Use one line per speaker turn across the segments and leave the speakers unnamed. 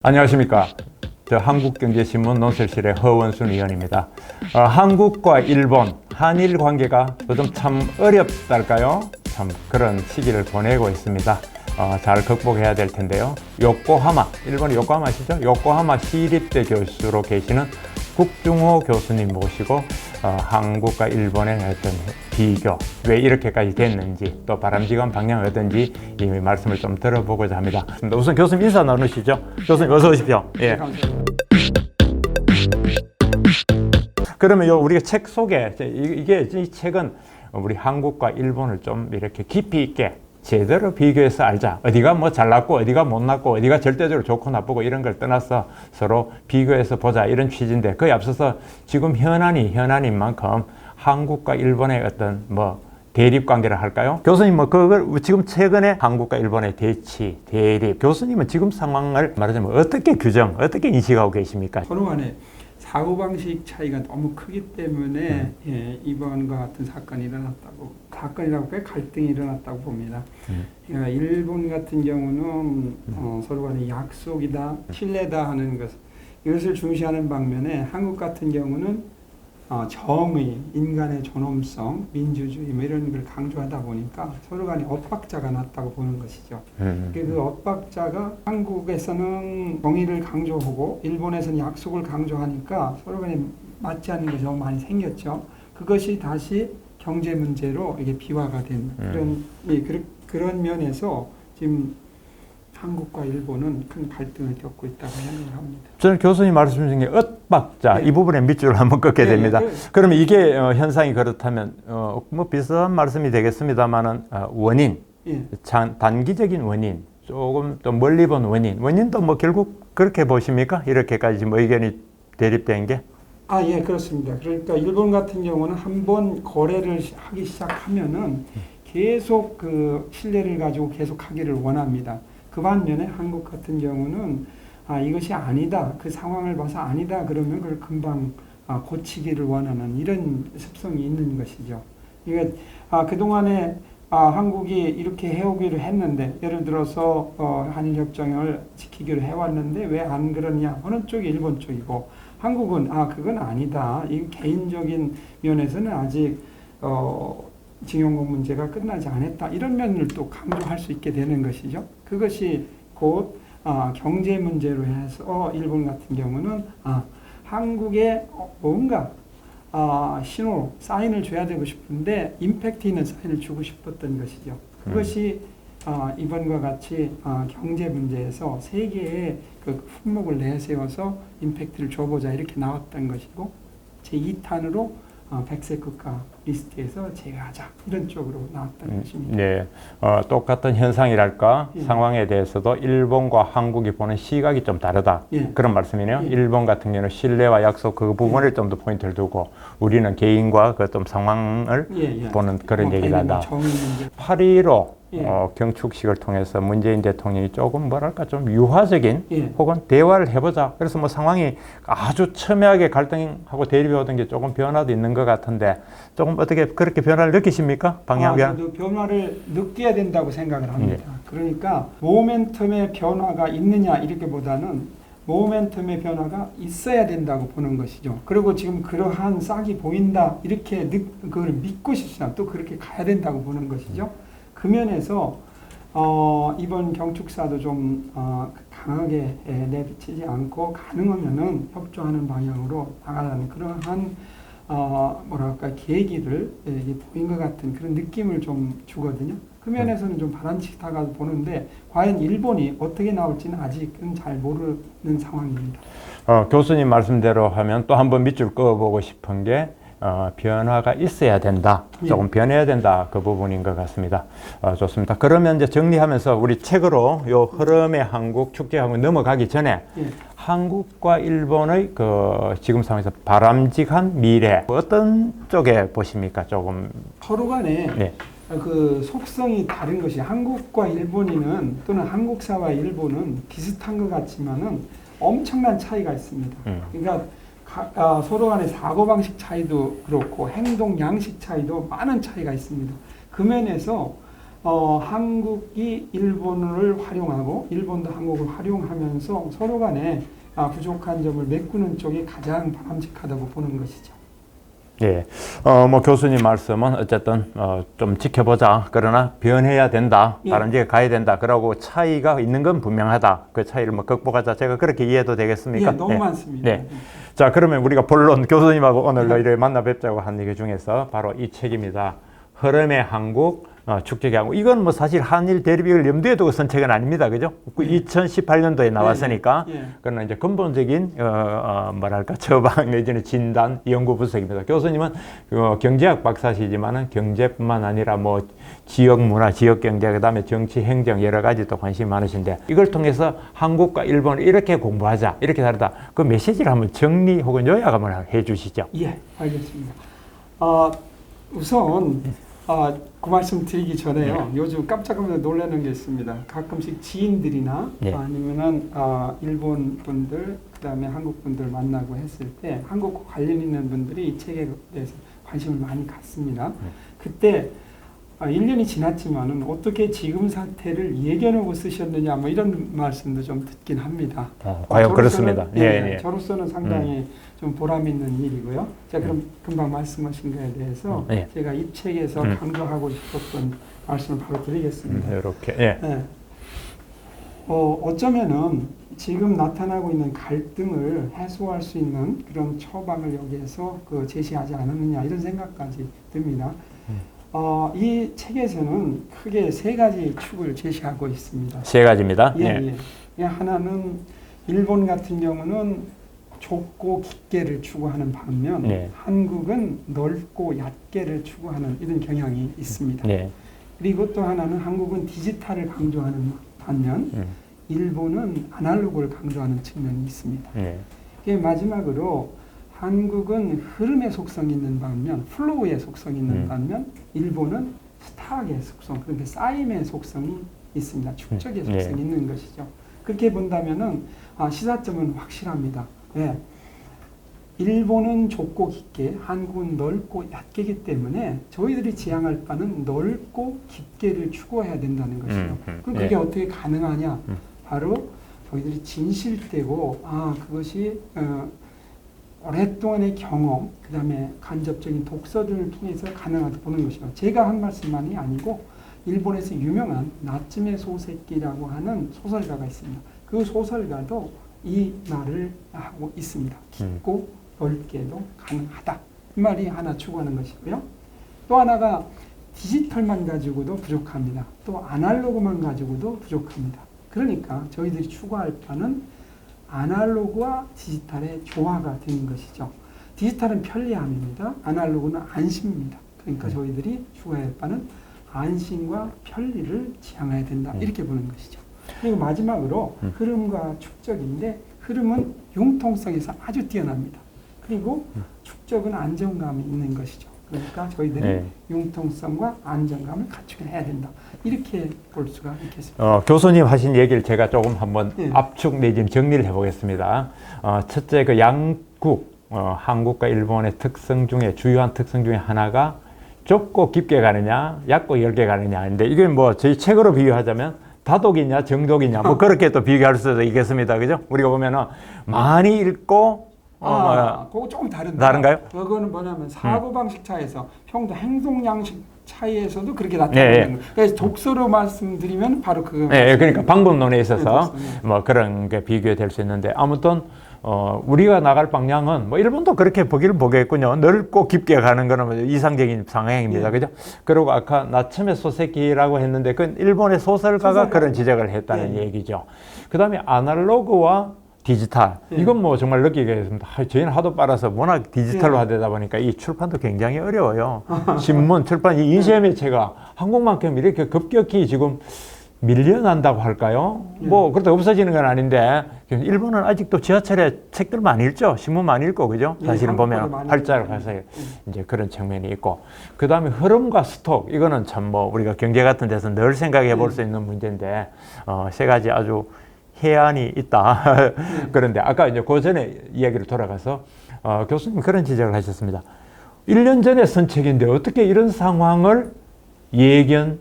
안녕하십니까. 저 한국경제신문 논설실의 허원순 위원입니다. 한국과 일본, 한일 관계가 요즘 참 어렵달까요? 참 그런 시기를 보내고 있습니다. 잘 극복해야 될 텐데요. 요코하마, 일본의 요코하마시죠? 요코하마 시립대 교수로 계시는 국중호 교수님 모시고 한국과 일본의 어떤 비교, 왜 이렇게까지 됐는지, 또 바람직한 방향은 어떤지 이 말씀을 좀 들어보고자 합니다. 우선 교수님 인사 나누시죠. 교수님 어서 오십시오. 예. 그러면 우리가 책 소개, 이 책은 우리 한국과 일본을 좀 이렇게 깊이 있게 제대로 비교해서 알자. 어디가 뭐 잘났고 어디가 못났고 어디가 절대적으로 좋고 나쁘고 이런 걸 떠나서 서로 비교해서 보자 이런 취지인데, 그에 앞서서 지금 현안인 만큼 한국과 일본의 어떤 대립 관계를 할까요? 교수님 그걸 지금 최근에 한국과 일본의 대치, 대립, 교수님은 지금 상황을 말하자면 어떻게 어떻게 인식하고 계십니까?
서로 간에 사고방식 차이가 너무 크기 때문에 이번과 같은 사건이 일어났다고 갈등이 일어났다고 봅니다. 그러니까 일본 같은 경우는 서로 간에 약속이다, 신뢰다 하는 이것을 중시하는 반면에 한국 같은 경우는 정의, 인간의 존엄성, 민주주의 이런 걸 강조하다 보니까 서로 간에 엇박자가 났다고 보는 것이죠. 그 엇박자가 한국에서는 정의를 강조하고 일본에서는 약속을 강조하니까 서로 간에 맞지 않는 것이 너무 많이 생겼죠. 그것이 다시 경제 문제로 이게 비화가 된 그런 면에서 지금 한국과 일본은 큰 갈등을 겪고 있다고 생각을 합니다.
저는 교수님 말씀 중에 엇박자, 이 부분에 밑줄을 한번 긋게 됩니다. 그러면 이게 현상이 그렇다면 비슷한 말씀이 되겠습니다만은 원인, 단기적인 원인, 조금 또 멀리 본 원인도 결국 그렇게 보십니까? 이렇게까지 의견이 대립된 게?
예, 그렇습니다. 그러니까 일본 같은 경우는 한번 거래를 하기 시작하면은 계속 그 신뢰를 가지고 계속 하기를 원합니다. 그 반면에 한국 같은 경우는 이것이 아니다, 그 상황을 봐서 아니다 그러면 그걸 금방 고치기를 원하는 이런 습성이 있는 것이죠. 그러니까 그동안에 한국이 이렇게 해오기로 했는데, 예를 들어서 한일협정을 지키기로 해왔는데 왜 안 그러냐, 어느 쪽이 일본 쪽이고 한국은 그건 아니다, 이 개인적인 면에서는 아직 징용공 문제가 끝나지 않았다, 이런 면을 또 강조할 수 있게 되는 것이죠. 그것이 곧 경제 문제로 해서 일본 같은 경우는 한국에 뭔가 신호, 사인을 줘야 되고 싶은데 임팩트 있는 사인을 주고 싶었던 것이죠. 그것이 이번과 같이 경제 문제에서 세계에 그 품목을 내세워서 임팩트를 줘보자 이렇게 나왔던 것이고, 제2탄으로 백색 국가 리스트에서 제외하자 이런 쪽으로 나왔던 것입니다.
네, 똑같은 현상이랄까 상황에 대해서도 일본과 한국이 보는 시각이 좀 다르다, 그런 말씀이네요. 일본 같은 경우는 신뢰와 약속 그 부분을 좀 더 포인트를 두고 우리는 개인과 그 좀 상황을 보는 그런 얘기를 한다. 8.15 경축식을 통해서 문재인 대통령이 조금 좀 유화적인 혹은 대화를 해보자. 그래서 상황이 아주 첨예하게 갈등하고 대립이 오던 게 조금 변화도 있는 것 같은데, 조금 어떻게 그렇게 변화를 느끼십니까?
저도 변화를 느껴야 된다고 생각을 합니다. 그러니까 모멘텀의 변화가 있느냐 이렇게보다는 모멘텀의 변화가 있어야 된다고 보는 것이죠. 그리고 지금 그러한 싹이 보인다 이렇게 그걸 믿고 싶지만 또 그렇게 가야 된다고 보는 것이죠. 그 면에서 이번 경축사도 좀 강하게 내비치지 않고 가능하면은 협조하는 방향으로 나가는 그러한 계기를 보인 것 같은 그런 느낌을 좀 주거든요. 그 면에서는 좀 바람직하다고 보는데, 과연 일본이 어떻게 나올지는 아직은 잘 모르는 상황입니다.
교수님 말씀대로 하면 또 한번 밑줄 그어보고 싶은 게 변화가 있어야 된다, 조금 변해야 된다, 그 부분인 것 같습니다. 좋습니다. 그러면 이제 정리하면서 우리 책으로 요 흐름의 한국, 축제의 한국 넘어가기 전에 한국과 일본의 지금 상황에서 바람직한 미래 어떤 쪽에 보십니까? 조금
서로 간에 그 속성이 다른 것이, 한국과 일본이는 또는 한국사와 일본은 비슷한 것 같지만은 엄청난 차이가 있습니다. 그러니까 서로 간의 사고방식 차이도 그렇고 행동 양식 차이도 많은 차이가 있습니다. 그 면에서 한국이 일본을 활용하고 일본도 한국을 활용하면서 서로 간에 부족한 점을 메꾸는 쪽이 가장 바람직하다고 보는 것이죠.
예, 뭐 교수님 말씀은 어쨌든 좀 지켜보자. 그러나 변해야 된다.
예.
다른 지에 가야 된다. 그러고 차이가 있는 건 분명하다. 그 차이를 뭐 극복하자. 제가 그렇게 이해도 되겠습니까?
예, 너무 많습니다.
네. 자, 그러면 우리가 본론 교수님하고 오늘
네.
너희를 만나 뵙자고 한 얘기 중에서 바로 이 책입니다. 흐름의 한국, 축적의 한국. 이건 뭐 사실 한일 대립을 염두에 두고 쓴 책은 아닙니다. 그죠? 2018년도에 나왔으니까.
예.
그러나 이제 근본적인 뭐랄까 처방 내지는 진단 연구 분석입니다. 교수님은 경제학 박사시지만은 경제뿐만 아니라 뭐 지역 문화, 지역 경제, 그다음에 정치, 행정 여러 가지 또 관심이 많으신데 이걸 통해서 한국과 일본을 이렇게 공부하자, 이렇게 다르다. 그 메시지를 한번 정리 혹은 요약 한번 해주시죠.
예, 알겠습니다. 우선 그 말씀 드리기 전에요. 요즘 깜짝 놀라는 게 있습니다. 가끔씩 지인들이나
예.
아니면은 일본 분들 그다음에 한국 분들 만나고 했을 때 한국과 관련 있는 분들이 이 책에 대해서 관심을 많이 갖습니다. 그때 1년이 지났지만은 어떻게 지금 사태를 예견하고 쓰셨느냐 뭐 이런 말씀도 좀 듣긴 합니다.
과연 그렇습니다.
예, 저로서는 상당히 좀 보람 있는 일이고요. 자, 그럼 금방 말씀하신 거에 대해서 제가 이 책에서 강조하고 싶었던 말씀을 바로 드리겠습니다.
이렇게. 예.
네. 어쩌면은 지금 나타나고 있는 갈등을 해소할 수 있는 그런 처방을 여기에서 제시하지 않았느냐 이런 생각까지 듭니다. 이 책에서는 크게 세 가지 축을 제시하고 있습니다.
세 가지입니다.
예. 하나는 일본 같은 경우는 좁고 깊게를 추구하는 반면 한국은 넓고 얕게를 추구하는 이런 경향이 있습니다. 그리고 또 하나는 한국은 디지털을 강조하는 반면 일본은 아날로그를 강조하는 측면이 있습니다. 마지막으로 한국은 흐름의 속성이 있는 반면 플로우의 속성이 있는 반면 일본은 스탁의 속성, 그러니까 쌓임의 속성이 있습니다. 축적의 속성이 있는 것이죠. 그렇게 본다면은 시사점은 확실합니다. 일본은 좁고 깊게, 한국은 넓고 얕게이기 때문에 저희들이 지향할 바는 넓고 깊게를 추구해야 된다는 것이죠. 그럼 그게 어떻게 가능하냐? 바로 저희들이 진실되고 그것이 오랫동안의 경험, 그 다음에 간접적인 독서들을 통해서 가능하다 보는 것이죠. 제가 한 말씀만이 아니고 일본에서 유명한 나츠메 소세키라고 하는 소설가가 있습니다. 그 소설가도 이 말을 하고 있습니다. 깊고 넓게도 가능하다. 이 말이 하나 추구하는 것이고요. 또 하나가 디지털만 가지고도 부족합니다. 또 아날로그만 가지고도 부족합니다. 그러니까 저희들이 추구할 바는 아날로그와 디지털의 조화가 되는 것이죠. 디지털은 편리함입니다. 아날로그는 안심입니다. 그러니까 저희들이 추구할 바는 안심과 편리를 지향해야 된다. 이렇게 보는 것이죠. 그리고 마지막으로 흐름과 축적인데 흐름은 융통성에서 아주 뛰어납니다. 그리고 축적은 안정감이 있는 것이죠. 그러니까 저희들이 융통성과 안정감을 갖추게 해야 된다. 이렇게 볼 수가 있겠습니다.
교수님 하신 얘기를 제가 조금 한번 압축 내지는 정리를 해보겠습니다. 첫째, 그 양국, 한국과 일본의 특성 중에 주요한 특성 중에 하나가 좁고 깊게 가느냐, 얕고 얇게 가느냐인데 이게 뭐 저희 책으로 비유하자면 다독이냐 정독이냐 뭐 그렇게 또 비교할 수도 있겠습니다. 그죠? 우리가 보면은 많이 읽고
그거 조금
다른가요?
그거는 뭐냐면 사고방식 차이에서 형도 행동 양식 차이에서도 그렇게 나타나는 거예요. 그래서 독서로 말씀드리면 바로 그거.
그러니까 방법론에 있어서 뭐 그런 게 비교될 수 있는데 아무튼 우리가 나갈 방향은 뭐 일본도 그렇게 보기를 보겠군요. 넓고 깊게 가는 거는 이상적인 상황입니다. 그죠? 그리고 아까 나츠메 소세키라고 했는데 그건 일본의 소설가가 그런 지적을 했다는 얘기죠. 그다음에 아날로그와 디지털. 이건 뭐 정말 느끼겠습니다. 저희는 하도 빨아서 워낙 디지털화되다 보니까 이 출판도 굉장히 어려워요. 신문, 출판, 이 인쇄 매체가 한국만큼 이렇게 급격히 지금 밀려난다고 할까요? 뭐 그렇다고 없어지는 건 아닌데 일본은 아직도 지하철에 책들 많이 읽죠. 신문 많이 읽고 그죠? 사실은 보면 활자를 가서 이제 그런 측면이 있고 그 다음에 흐름과 스톡 이거는 참 뭐 우리가 경제 같은 데서 늘 생각해 볼 수 있는 문제인데 세 가지 아주 해안이 있다. 그런데 아까 이제 그 전에 이야기를 돌아가서 교수님 그런 지적을 하셨습니다. 1년 전에 쓴 책인데 어떻게 이런 상황을 예견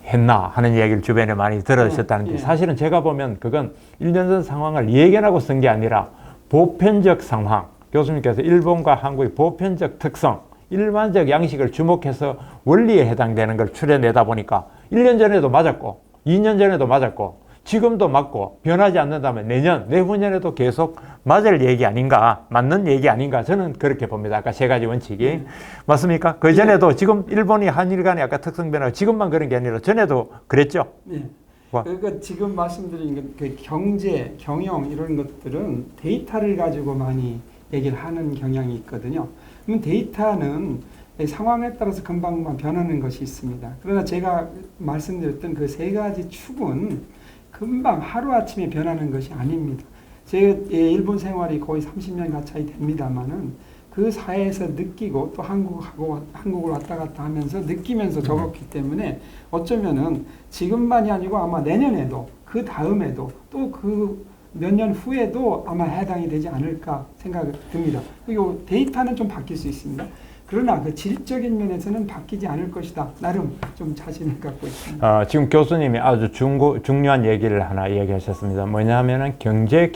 했나 하는 얘기를 주변에 많이 들으셨다는데
예.
사실은 제가 보면 그건 1년 전 상황을 예견하고 쓴 게 아니라 보편적 상황, 교수님께서 일본과 한국의 보편적 특성, 일반적 양식을 주목해서 원리에 해당되는 걸 추려내다 보니까 1년 전에도 맞았고 2년 전에도 맞았고 지금도 맞고 변하지 않는다면 내년, 내후년에도 계속 맞을 얘기 아닌가, 맞는 얘기 아닌가 저는 그렇게 봅니다. 아까 세 가지 원칙이 맞습니까? 그 전에도 지금 일본이 한일 간의 아까 특성 변화가 지금만 그런 게 아니라 전에도 그랬죠.
예.
와.
그러니까 지금 말씀드린 그 경제, 경영 이런 것들은 데이터를 가지고 많이 얘기를 하는 경향이 있거든요. 그럼 데이터는 상황에 따라서 금방만 변하는 것이 있습니다. 그러나 제가 말씀드렸던 그 세 가지 축은 금방 하루아침에 변하는 것이 아닙니다. 제가 일본 생활이 거의 30년 가까이 됩니다만은 그 사회에서 느끼고 또 한국을 왔다 갔다 하면서 느끼면서 적었기 때문에 어쩌면은 지금만이 아니고 아마 내년에도 그 다음에도 또 그 몇 년 후에도 아마 해당이 되지 않을까 생각이 듭니다. 그리고 데이터는 좀 바뀔 수 있습니다. 그러나 그 질적인 면에서는 바뀌지 않을 것이다. 나름 좀 자신을 갖고 있습니다.
지금 교수님이 아주 중요한 얘기를 하나 얘기하셨습니다. 뭐냐면은 경제학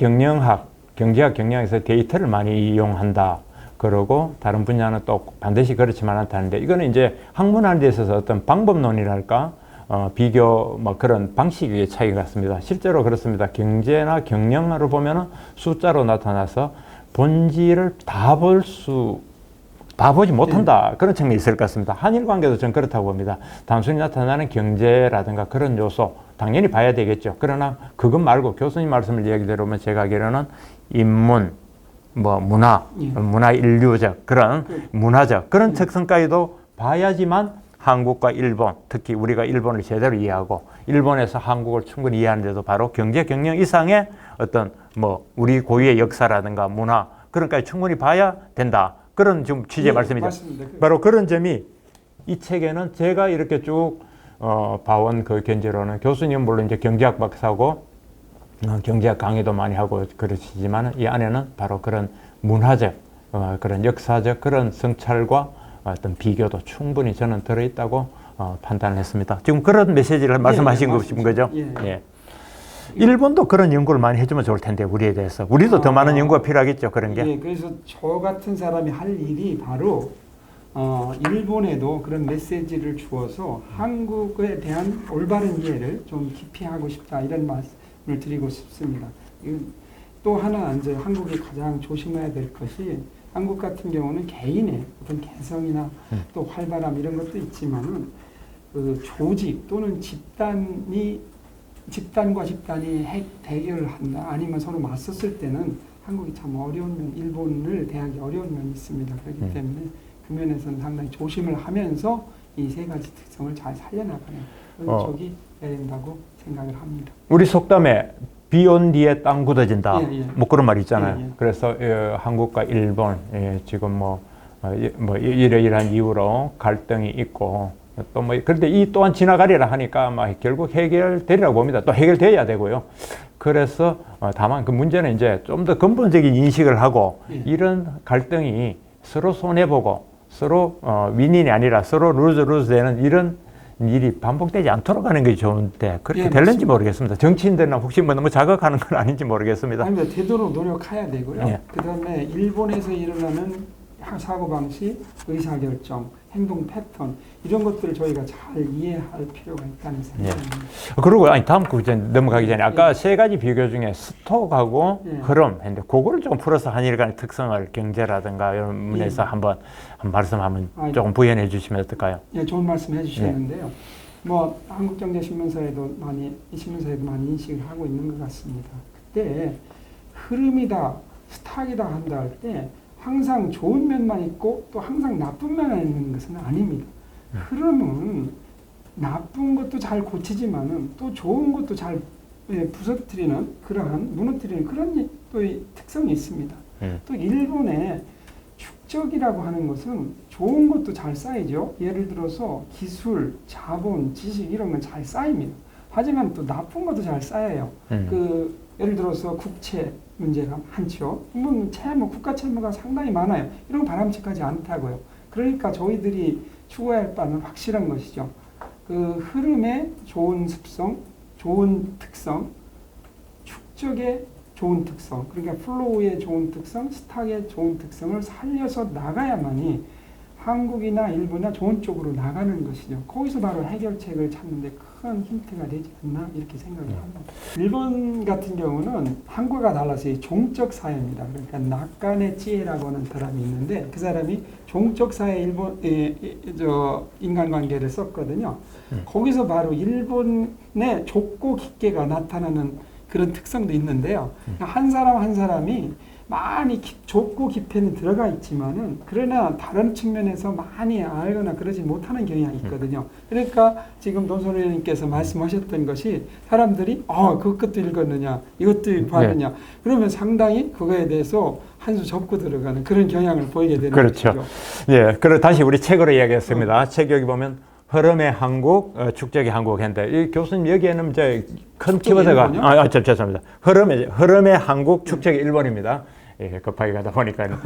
경영에서 데이터를 많이 이용한다. 그러고 다른 분야는 또 반드시 그렇지만 않다는데 이거는 이제 학문하는 데 있어서 어떤 방법론이랄까 비교 뭐 그런 방식의 차이 같습니다. 실제로 그렇습니다. 경제나 경영으로 보면은 숫자로 나타나서 본질을 다 보지 못한다. 그런 측면이 있을 것 같습니다. 한일 관계도 저는 그렇다고 봅니다. 단순히 나타나는 경제라든가 그런 요소 당연히 봐야 되겠죠. 그러나 그것 말고 교수님 말씀을 얘기대로 보면 제가 알기로는 인문, 뭐 문화, 문화 인류적 그런 문화적 그런 특성까지도 봐야지만 한국과 일본, 특히 우리가 일본을 제대로 이해하고 일본에서 한국을 충분히 이해하는데도 바로 경제 경영 이상의 어떤 뭐 우리 고유의 역사라든가 문화 그런 까지 충분히 봐야 된다. 그런 좀 취지의 말씀이죠.
맞습니다.
바로 그런 점이 이 책에는 제가 이렇게 쭉 봐온 그 견제로는 교수님 물론 이제 경제학 박사고 경제학 강의도 많이 하고 그러시지만 이 안에는 바로 그런 문화적 그런 역사적 그런 성찰과 어떤 비교도 충분히 저는 들어있다고 판단을 했습니다. 지금 그런 메시지를 말씀하신 것인 거죠? 예. 일본도 그런 연구를 많이 해주면 좋을 텐데 우리에 대해서 우리도 더 많은 연구가 필요하겠죠 그런 게.
예, 그래서 저 같은 사람이 할 일이 바로 일본에도 그런 메시지를 주어서 한국에 대한 올바른 이해를 좀 깊이 하고 싶다 이런 말씀을 드리고 싶습니다. 또 하나 이제 한국이 가장 조심해야 될 것이 한국 같은 경우는 개인의 어떤 개성이나 또 활발함 이런 것도 있지만은 그 조직 또는 집단과 집단이 대결을 한다 아니면 서로 맞섰을 때는 한국이 참 어려운 면, 일본을 대하기 어려운 면이 있습니다. 그렇기 때문에 그 면에서는 상당히 조심을 하면서 이 세 가지 특성을 잘 살려나가는 그런 쪽이 돼야 된다고 생각을 합니다.
우리 속담에 비 온 뒤에 땅 굳어진다. 뭐 그런 말 있잖아요. 그래서 한국과 일본 지금 뭐 이러이러한 이유로 갈등이 있고 또 뭐 그런데 이 또한 지나가리라 하니까 아마 결국 해결되리라고 봅니다. 또 해결돼야 되고요. 그래서 다만 그 문제는 이제 좀 더 근본적인 인식을 하고 이런 갈등이 서로 손해보고 서로 윈윈이 아니라 서로 루즈 되는 이런 일이 반복되지 않도록 하는 게 좋은데 그렇게 될는지 모르겠습니다. 정치인들은 혹시 뭐 너무 자극하는 건 아닌지 모르겠습니다.
아닙니다. 되도록 노력해야 되고요.
예.
그다음에 일본에서 일어나는 사고방식, 의사결정, 행동 패턴 이런 것들을 저희가 잘 이해할 필요가 있다는 생각입니다.
그리고 다음 거 넘어가기 전에 아까 세 가지 비교 중에 스톡하고 흐름 했는데 그거를 조금 풀어서 한일 간의 특성을 경제라든가 이런 면에서 한번 말씀하면 조금 부연해 주시면 어떨까요?
예, 좋은 말씀 해주셨는데요. 뭐 한국경제신문사에도 많이 인식을 하고 있는 것 같습니다. 그때 흐름이다, 스탁이다 한다 할 때 항상 좋은 면만 있고 또 항상 나쁜 면만 있는 것은 아닙니다. 흐름은 나쁜 것도 잘 고치지만은 또 좋은 것도 잘 부서뜨리는 무너뜨리는 그런 또 특성이 있습니다. 또 일본의 축적이라고 하는 것은 좋은 것도 잘 쌓이죠. 예를 들어서 기술, 자본, 지식 이런 건 잘 쌓입니다. 하지만 또 나쁜 것도 잘 쌓여요. 예를 들어서 국채 문제가 많죠. 국가 채무가 상당히 많아요. 이런 거 바람직하지 않다고요. 그러니까 저희들이 추구해야 할 바는 확실한 것이죠. 그 흐름의 좋은 습성, 좋은 특성, 축적의 좋은 특성, 그러니까 플로우의 좋은 특성, 스탁의 좋은 특성을 살려서 나가야만이 한국이나 일본이나 좋은 쪽으로 나가는 것이죠. 거기서 바로 해결책을 찾는데 큰 힌트가 되지 않나 이렇게 생각을 합니다. 일본 같은 경우는 한국과 달라서 이 종적 사회입니다. 그러니까 낙간의 지혜라고 하는 사람이 있는데 그 사람이 종적 사회 인간관계를 썼거든요. 거기서 바로 일본의 좁고 깊게가 나타나는 그런 특성도 있는데요. 한 사람 한 사람이 많이 좁고 깊이는 들어가 있지만은 그러나 다른 측면에서 많이 알거나 그러지 못하는 경향이 있거든요. 그러니까 지금 돈소리님께서 말씀하셨던 것이 사람들이 그것도 읽었느냐 이것도 봤느냐 그러면 상당히 그거에 대해서 한 수 접고 들어가는 그런 경향을 보이게 되는
그렇죠.
것이죠.
예, 그리고 다시 우리 책으로 이야기했습니다. 책 여기 보면 흐름의 한국, 축적의 한국 했는데 이 교수님 여기에는 이제 큰 키워드가 죄송합니다. 흐름의 한국, 축적의 일본입니다. 예, 급하게 가다 보니까요.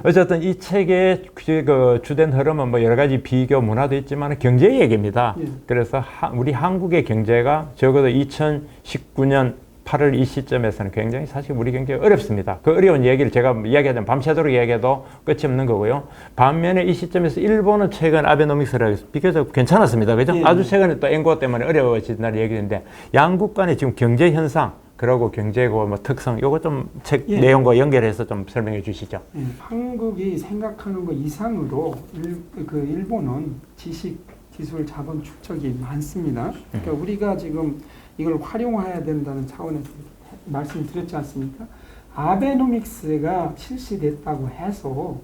어쨌든 이 책의 그 주된 흐름은 뭐 여러 가지 비교 문화도 있지만 경제 얘기입니다. 그래서 우리 한국의 경제가 적어도 2019년 8월 이 시점에서는 굉장히 사실 우리 경제가 어렵습니다. 그 어려운 얘기를 제가 이야기하자면 밤새도록 이야기해도 끝이 없는 거고요. 반면에 이 시점에서 일본은 최근 아베노믹스라고 해서 비교적 괜찮았습니다. 그죠? 아주 최근에 또 엔고 때문에 어려워진다는 얘기인데 양국 간의 지금 경제 현상 그리고 경제고 뭐 특성 요거 좀 책 내용과 연결해서 좀 설명해 주시죠.
한국이 생각하는 것 이상으로 일본은 지식, 기술, 자본 축적이 많습니다. 그러니까 우리가 지금 이걸 활용해야 된다는 차원에서 말씀드렸지 않습니까? 아베노믹스가 실시됐다고 해서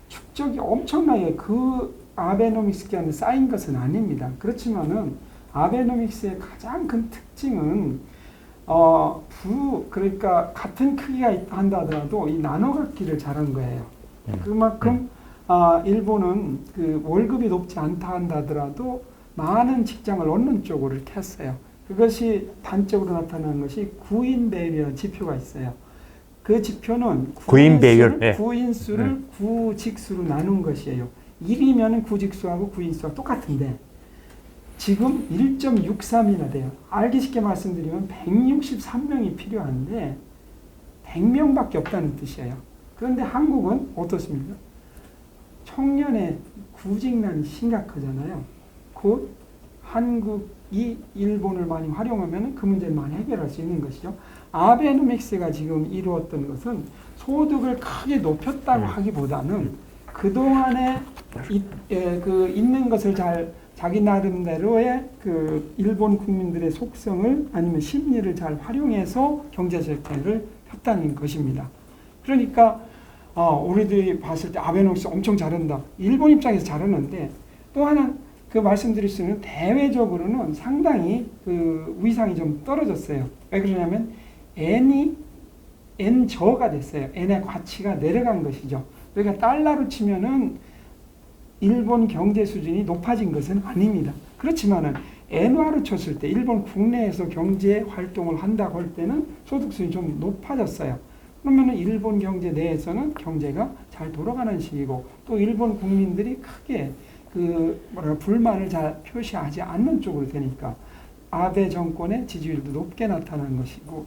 축적이 엄청나게 그 아베노믹스 기간에 쌓인 것은 아닙니다. 그렇지만은 아베노믹스의 가장 큰 특징은 그러니까 같은 크기가 있다 한다더라도 이 나눠갖기를 잘한 거예요. 그만큼 일본은 그 월급이 높지 않다 한다더라도 많은 직장을 얻는 쪽으로 이렇게 했어요. 그것이 단적으로 나타나는 것이 구인 배율이라는 지표가 있어요. 그 지표는
구인 배율,
구인수를 구직수로 나눈 것이에요. 1이면 구직수하고 구인수가 똑같은데 지금 1.63이나 돼요. 알기 쉽게 말씀드리면 163명이 필요한데 100명밖에 없다는 뜻이에요. 그런데 한국은 어떻습니까? 청년의 구직난이 심각하잖아요. 곧 한국이 일본을 많이 활용하면 그 문제를 많이 해결할 수 있는 것이죠. 아베노믹스가 지금 이루었던 것은 소득을 크게 높였다고 하기보다는 그동안에 있는 것을 자기 나름대로의 그 일본 국민들의 속성을 아니면 심리를 잘 활용해서 경제정책을 폈다는 것입니다. 그러니까 우리들이 봤을 때 아베노믹스 엄청 잘한다. 일본 입장에서 잘하는데 또 하나 그 말씀드릴 수 있는 대외적으로는 상당히 그 위상이 좀 떨어졌어요. 왜 그러냐면 N저가 됐어요. N의 가치가 내려간 것이죠. 그러니까 달러로 치면은 일본 경제 수준이 높아진 것은 아닙니다. 그렇지만은 엔화로 쳤을 때 일본 국내에서 경제 활동을 한다고 할 때는 소득 수준이 좀 높아졌어요. 그러면은 일본 경제 내에서는 경제가 잘 돌아가는 시기고 또 일본 국민들이 크게 불만을 잘 표시하지 않는 쪽으로 되니까 아베 정권의 지지율도 높게 나타난 것이고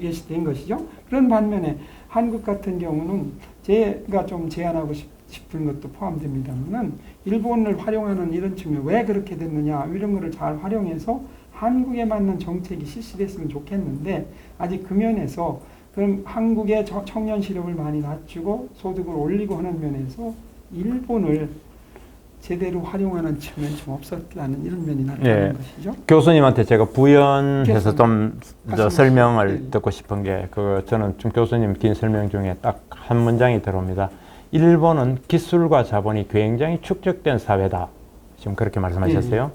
예시된 것이죠. 그런 반면에 한국 같은 경우는 제가 좀 제안하고 싶은 것도 포함됩니다만은 일본을 활용하는 이런 측면 왜 그렇게 됐느냐 이런 거를 잘 활용해서 한국에 맞는 정책이 실시됐으면 좋겠는데 아직 그 면에서 그럼 한국의 청년 실업을 많이 낮추고 소득을 올리고 하는 면에서 일본을 제대로 활용하는 측면이 좀 없었다는 이런 면이 나타나는 것이죠.
교수님한테 제가 부연해서 좀 설명을 듣고 싶은 게 저는 좀 교수님 긴 설명 중에 딱 한 문장이 들어옵니다. 일본은 기술과 자본이 굉장히 축적된 사회다. 지금 그렇게 말씀하셨어요.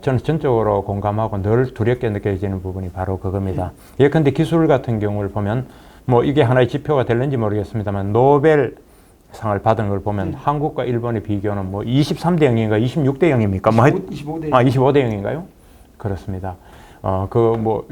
저는 전적으로 공감하고 늘 두렵게 느껴지는 부분이 바로 그겁니다. 예컨대 기술 같은 경우를 보면 뭐 이게 하나의 지표가 될는지 모르겠습니다만 노벨 상을 받은 걸 보면 한국과 일본의 비교는 뭐 23대 0인가 26대 0입니까?
25대
25대 0인가요? 그렇습니다.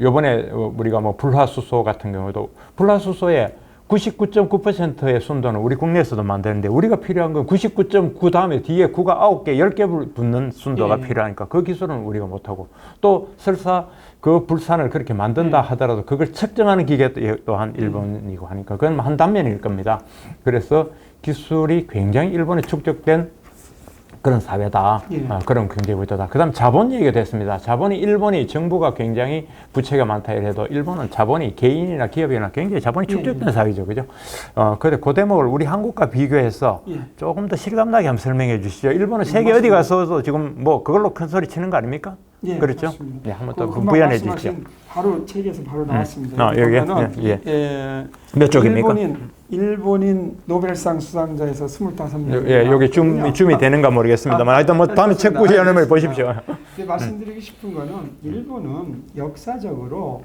요번에 우리가 불화수소 같은 경우도 불화수소의 99.9%의 순도는 우리 국내에서도 만드는데 우리가 필요한 건 99.9 다음에 뒤에 9가 9개, 10개 붙는 순도가
예.
필요하니까 그 기술은 우리가 못하고 또 설사 그 불산을 그렇게 만든다 하더라도 그걸 측정하는 기계 또한 일본이고 하니까 그건 한 단면일 겁니다. 그래서 기술이 굉장히 일본에 축적된 그런 사회다.
예.
그런 경제 구조다. 그 다음 자본 얘기가 됐습니다. 자본이 일본이 정부가 굉장히 부채가 많다 이래도 일본은 자본이 개인이나 기업이나 굉장히 자본이 축적된 사회죠. 그죠? 근데 그 대목을 우리 한국과 비교해서 조금 더 실감나게 한번 설명해 주시죠. 일본은 세계 어디 가서도 지금 뭐 그걸로 큰 소리 치는 거 아닙니까?
예,
그렇죠?
맞습니다.
네, 한번 더
금방
부연해
말씀하신
주시죠.
바로 책에서 바로 나왔습니다.
여기요?
보면은,
예. 몇 쪽입니까?
일본인 노벨상 수상자에서 25명.
예, 여기 줌이 되는가 모르겠습니다만 하여튼 뭐 다음에 책 구현을 보십시오.
말씀드리고 싶은 거는 일본은 역사적으로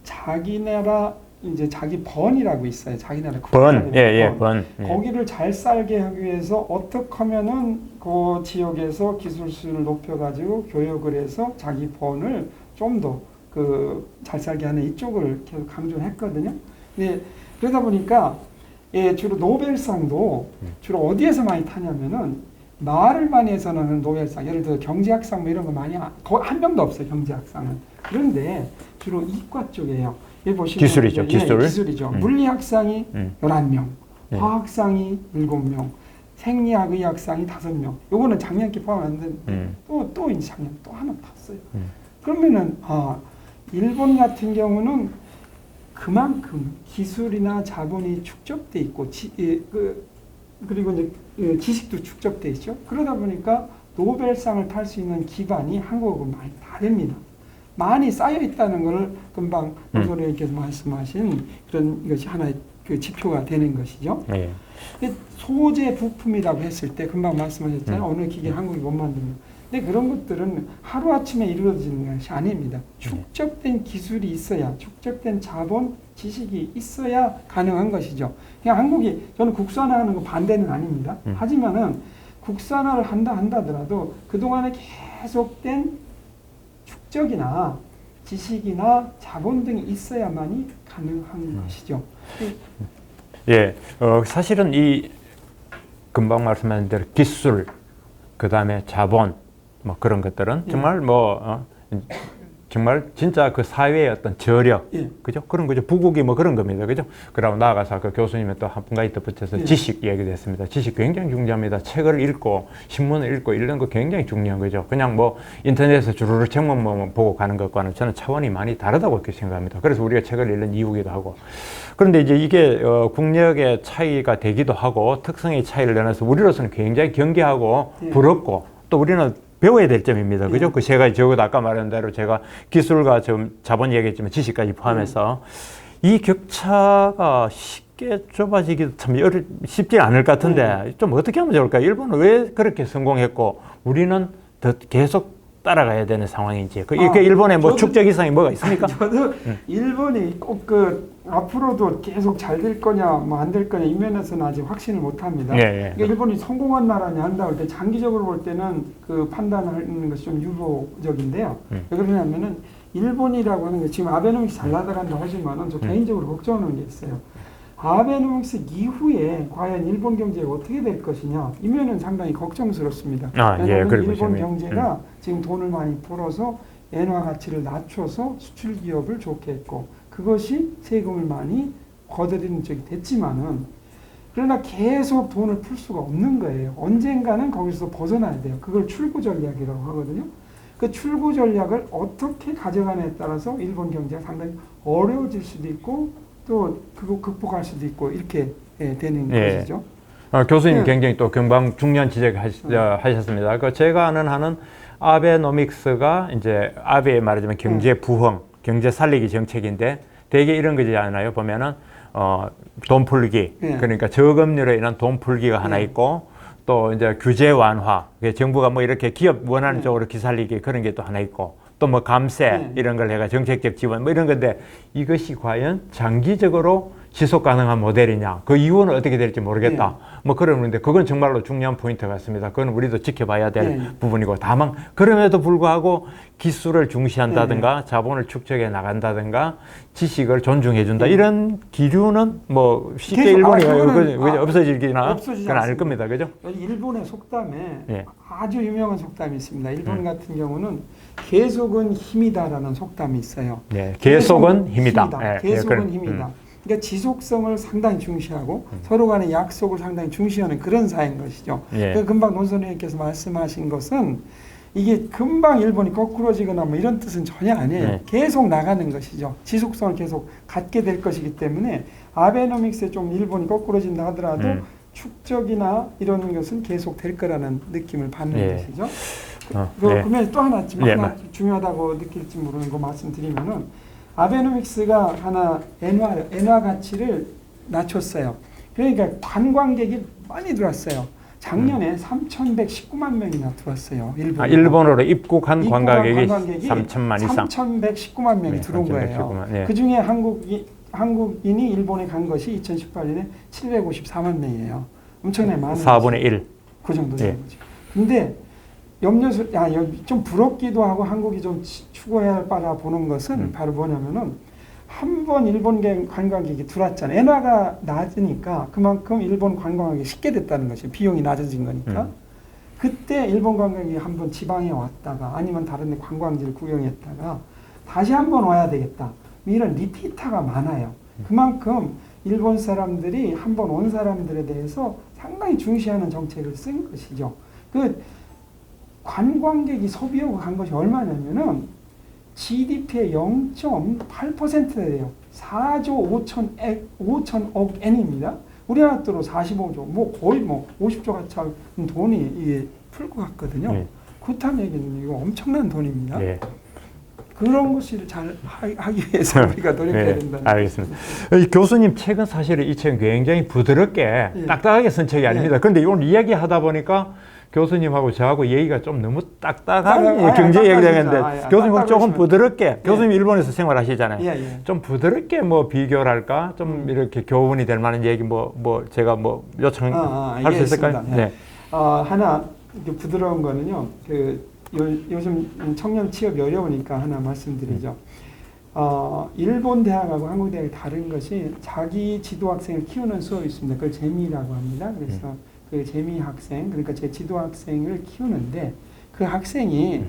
자기 나라 이제 자기 번이라고 있어요. 자기 나라
번, 번.
거기를 잘 살게 하기 위해서 어떻게 하면은 그 지역에서 기술수를 높여가지고 교육을 해서 자기 번을 좀 더 잘 살게 하는 이쪽을 계속 강조를 했거든요. 네, 그러다 보니까 주로 노벨상도 주로 어디에서 많이 타냐면은 말을 많이 해서는 노벨상, 예를 들어 경제학상 뭐 이런 거 많이 거의 한 명도 없어요. 경제학상은. 그런데 주로 이과 쪽이에요. 여기 보시면
기술이죠.
기술이죠. 물리학상이 11명, 화학상이 7명, 생리학 의학상이 5명. 요거는 작년기 포함 안 되는데 또 이제 작년 또 하나 탔어요. 그러면은 일본 같은 경우는 그만큼 기술이나 자본이 축적돼 있고 그리고 이제 지식도 축적돼 있죠. 그러다 보니까 노벨상을 탈 수 있는 기반이 한국하고 많이 다릅니다. 많이 쌓여 있다는 것을 금방 노소리님께서 말씀하신 그런 것이 하나의 그 지표가 되는 것이죠.
네.
소재 부품이라고 했을 때 금방 말씀하셨잖아요. 어느 기계 한국이 못 만듭니다. 근데 그런 것들은 하루아침에 이루어지는 것이 아닙니다. 축적된 기술이 있어야, 축적된 자본, 지식이 있어야 가능한 것이죠. 그냥 한국이, 저는 국산화하는 거 반대는 아닙니다. 하지만은 국산화를 한다더라도 그동안에 계속된 축적이나 지식이나 자본 등이 있어야만이 가능한 것이죠.
예, 사실은 이 금방 말씀하신 대로 기술, 그 다음에 자본, 뭐 그런 것들은 정말 정말 진짜 그 사회의 어떤 저력, 그죠? 그런 거죠. 부국이 뭐 그런 겁니다. 그죠? 그러고 나아가서 그 교수님이 또 한 가지 덧붙여서 지식 얘기도 했습니다. 지식 굉장히 중요합니다. 책을 읽고, 신문을 읽고, 이런 거 굉장히 중요한 거죠. 그냥 뭐 인터넷에서 주르륵 책만 보고 가는 것과는 저는 차원이 많이 다르다고 그렇게 생각합니다. 그래서 우리가 책을 읽는 이유기도 하고. 그런데 이제 이게 국력의 차이가 되기도 하고, 특성의 차이를 내놔서 우리로서는 굉장히 경계하고 부럽고, 또 우리는 배워야 될 점입니다. 그죠? 그 세 가지, 적어도 아까 말한 대로 제가 기술과 좀 자본 얘기했지만 지식까지 포함해서 이 격차가 쉽게 좁아지기도 참 쉽지 않을 것 같은데 좀 어떻게 하면 좋을까요? 일본은 왜 그렇게 성공했고 우리는 더 계속 따라가야 되는 상황인지. 이게 일본의 뭐 축적 이상이 뭐가 있습니까?
저도 일본이 꼭 앞으로도 계속 잘 될 거냐, 뭐 안 될 거냐, 이 면에서는 아직 확신을 못 합니다. 그러니까 일본이 성공한 나라냐 한다 할 때 장기적으로 볼 때는 그 판단하는 것이 좀 유보적인데요. 왜 그러냐면은 일본이라고 하는 게 지금 아베노믹스 잘 나가간다고 하지만은 저 개인적으로 걱정하는 게 있어요. 아베노믹스 이후에 과연 일본 경제가 어떻게 될 것이냐, 이 면은 상당히 걱정스럽습니다. 왜냐하면 일본 경제가 지금 돈을 많이 벌어서 엔화 가치를 낮춰서 수출 기업을 좋게 했고 그것이 세금을 많이 거두는 쪽이 됐지만은 그러나 계속 돈을 풀 수가 없는 거예요. 언젠가는 거기서 벗어나야 돼요. 그걸 출구 전략이라고 하거든요. 그 출구 전략을 어떻게 가져가냐에 따라서 일본 경제가 상당히 어려워질 수도 있고 또 그거 극복할 수도 있고 이렇게 되는 것이죠.
교수님 굉장히 또 금방 중요한 지적하셨습니다. 그 제가 아는 한은 아베노믹스가 이제 아베 말하자면 경제 부흥, 경제 살리기 정책인데 대개 이런 거잖아요. 보면은 돈 풀기, 그러니까 저금리로 인한 돈 풀기가 하나 있고 또 이제 규제 완화, 정부가 뭐 이렇게 기업 원하는 쪽으로 기살리기 그런 게 또 하나 있고 또 뭐 감세 이런 걸 해가 정책적 지원 뭐 이런 건데 이것이 과연 장기적으로 지속 가능한 모델이냐, 그 이후는 어떻게 될지 모르겠다. 뭐 그러는데 그건 정말로 중요한 포인트 같습니다. 그건 우리도 지켜봐야 될 부분이고, 다만 그럼에도 불구하고 기술을 중시한다든가 자본을 축적해 나간다든가 지식을 존중해준다 이런 기류는 뭐 쉽게 일본이 없어지기나 그건 아닐 겁니다. 그죠?
일본의 속담에 아주 유명한 속담이 있습니다. 일본 같은 경우는 계속은 힘이다라는 속담이 있어요.
계속은 힘이다.
계속은 힘이다. 그러니까 지속성을 상당히 중시하고 서로 간의 약속을 상당히 중시하는 그런 사회인 것이죠. 금방 논 선생님께서 말씀하신 것은 이게 금방 일본이 거꾸로지거나 뭐 이런 뜻은 전혀 아니에요. 계속 나가는 것이죠. 지속성을 계속 갖게 될 것이기 때문에 아베노믹스에 좀 일본이 거꾸로진다 하더라도 축적이나 이런 것은 계속 될 거라는 느낌을 받는 것이죠. 그러면 또 하나 중요하다고 느낄지 모르는 거 말씀드리면은 아베노믹스가 하나 엔화 가치를 낮췄어요. 그러니까 관광객이 많이 들어왔어요. 작년에 3,119만 명이나 들어왔어요.
일본으로 입국한 관광객이 3천만 이상.
3,119만 명이 들어온 거예요. 그 중에 한국인이 일본에 간 것이 2018년에 754만 명이에요. 엄청나게 많은
4분의 1.
그 정도 되는 거죠. 근데 좀 부럽기도 하고 한국이 좀 추구해야 할 바라 보는 것은 바로 뭐냐면은 한 번 일본 관광객이 들어왔잖아요. 엔화가 낮으니까 그만큼 일본 관광하기 쉽게 됐다는 것이 비용이 낮아진 거니까. 그때 일본 관광객이 한 번 지방에 왔다가 아니면 다른 데 관광지를 구경했다가 다시 한 번 와야 되겠다. 이런 리피터가 많아요. 그만큼 일본 사람들이 한 번 온 사람들에 대해서 상당히 중시하는 정책을 쓴 것이죠. 그 관광객이 소비하고 간 것이 얼마냐면은 GDP의 0.8%예요. 4조 5천억 엔입니다. 우리나라 돈으로 45조, 뭐 거의 뭐 50조 가치 하는 돈이 이게 풀고 갔거든요. 그렇다는 얘기는 이거 엄청난 돈입니다. 그런 것을 잘 하기 위해서 우리가 노력해야 된다는
알겠습니다. 교수님 책은 사실 이 책은 굉장히 부드럽게 딱딱하게 쓴 책이 아닙니다. 그런데 이걸 이야기하다 보니까 교수님하고 저하고 얘기가 좀 너무 딱딱한 경제 얘기가 되는데 교수님은 조금 부드럽게 교수님 일본에서 생활하시잖아요. 좀 부드럽게 뭐 비교를 할까? 좀 이렇게 교훈이 될 만한 얘기 뭐 제가 뭐 요청할 수 있을까요?
하나 부드러운 거는요. 요즘 청년 취업이 어려우니까 하나 말씀드리죠. 일본 대학하고 한국 대학이 다른 것이 자기 지도 학생을 키우는 수업이 있습니다. 그걸 재미라고 합니다. 그래서 그 재미 학생, 그러니까 제 지도 학생을 키우는데 그 학생이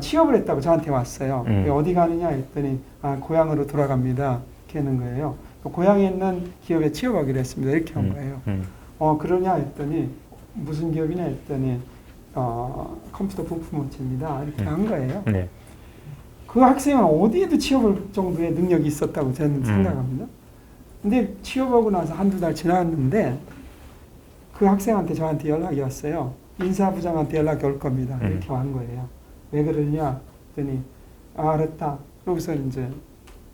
취업을 했다고 저한테 왔어요. 어디 가느냐 했더니 고향으로 돌아갑니다. 이렇게 하는 거예요. 고향에 있는 기업에 취업하기로 했습니다. 이렇게 한 거예요. 그러냐 했더니 무슨 기업이냐 했더니 컴퓨터 부품 업체입니다. 이렇게 한 거예요. 그 학생은 어디에도 취업할 정도의 능력이 있었다고 저는 생각합니다. 근데 취업하고 나서 한두 달 지났는데 그 학생한테 저한테 연락이 왔어요. 인사부장한테 연락이 올 겁니다. 이렇게 온 거예요. 왜 그러냐 했더니 알았다. 그러고서 이제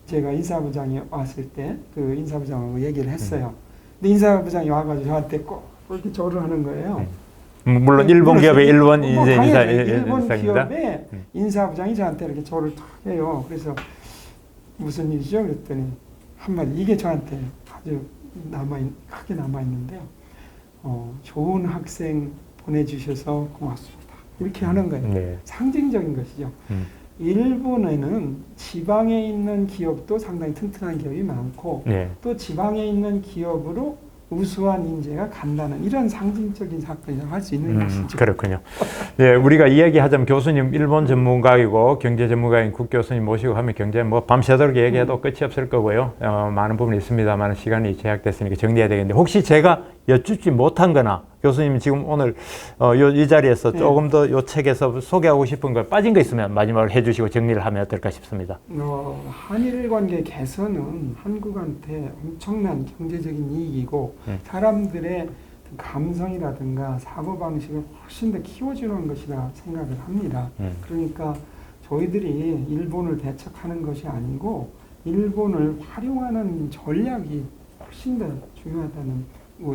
제가 인사부장이 왔을 때 그 인사부장하고 얘기를 했어요. 근데 인사부장이 와가지고 저한테 꼭 이렇게 절을 하는 거예요.
물론 일본 기업의 일본
기업의 인사부장이 저한테 이렇게 절을 탁 해요. 그래서 무슨 일이죠? 그랬더니 한마디 이게 저한테 아주 크게 남아 있는데요. 좋은 학생 보내주셔서 고맙습니다. 이렇게 하는 거예요. 상징적인 것이죠. 일본에는 지방에 있는 기업도 상당히 튼튼한 기업이 많고 또 지방에 있는 기업으로 우수한 인재가 간다는 이런 상징적인 사건이라고 할 수 있는 것이죠.
그렇군요. 우리가 이야기하자면 교수님 일본 전문가이고 경제 전문가인 국 교수님 모시고 하면 경제 뭐 밤새도록 얘기해도 끝이 없을 거고요. 많은 부분이 있습니다만 시간이 제약됐으니까 정리해야 되겠는데 혹시 제가 여쭙지 못한 거나 교수님 지금 오늘 이 자리에서 조금 더 이 책에서 소개하고 싶은 걸 빠진 거 있으면 마지막으로 해주시고 정리를 하면 어떨까 싶습니다.
한일 관계 개선은 한국한테 엄청난 경제적인 이익이고 사람들의 감성이라든가 사고방식을 훨씬 더 키워주는 것이라 생각을 합니다. 그러니까 저희들이 일본을 배척하는 것이 아니고 일본을 활용하는 전략이 훨씬 더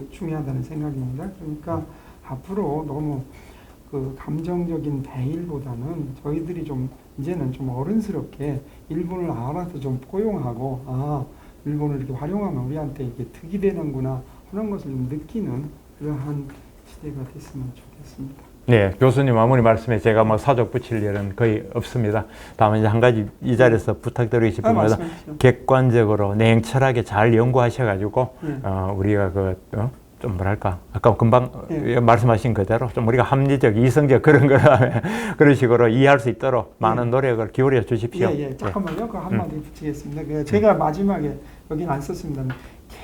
중요하다는 생각입니다. 그러니까 앞으로 너무 그 감정적인 대일보다는 저희들이 좀 이제는 좀 어른스럽게 일본을 알아서 좀 포용하고 일본을 이렇게 활용하면 우리한테 이게 득이 되는구나 하는 것을 느끼는 그러한 시대가 됐으면 좋겠습니다.
네, 교수님 아무리 말씀에 제가 뭐 사족 붙일 일은 거의 없습니다. 다만 이제 한 가지 이 자리에서 부탁드리고 싶은 것은
말씀하십시오.
객관적으로 냉철하게 잘 연구하셔가지고 우리가 좀 뭐랄까 아까 금방 말씀하신 그대로 좀 우리가 합리적, 이성적 그런 거라면 그런 식으로 이해할 수 있도록 많은 노력을 기울여 주십시오.
잠깐만요. 그 한마디 붙이겠습니다. 제가 마지막에 여기는 안 썼습니다.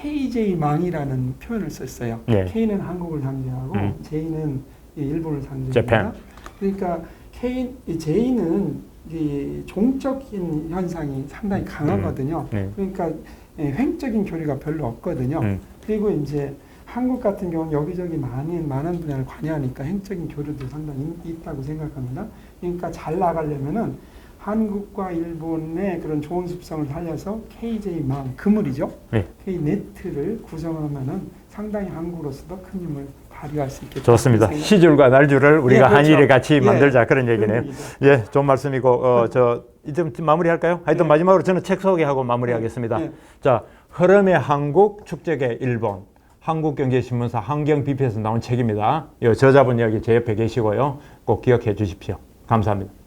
KJ망이라는 표현을 썼어요. K는 한국을 상징하고 J는 일본을 상징합니다. 그러니까 J는 종적인 현상이 상당히 강하거든요. 그러니까 횡적인 교류가 별로 없거든요. 그리고 이제 한국 같은 경우는 여기저기 많은 분야를 관여하니까 횡적인 교류도 상당히 있다고 생각합니다. 그러니까 잘 나가려면은 한국과 일본의 그런 좋은 습성을 살려서 KJ망, 그물이죠. K네트를 구성하면은 상당히 한국으로서도 큰 힘을 발휘할 수 있겠다.
좋습니다. 시줄과 날줄을 우리가
그렇죠.
한일에 같이 만들자 그런 얘기네요. 좋은 말씀이고 이제 마무리할까요? 하여튼 마지막으로 저는 책 소개하고 마무리하겠습니다. 자, 흐름의 한국, 축적의 일본. 한국경제신문사 환경비피에서 나온 책입니다. 저자분 여기 제 옆에 계시고요. 꼭 기억해 주십시오. 감사합니다.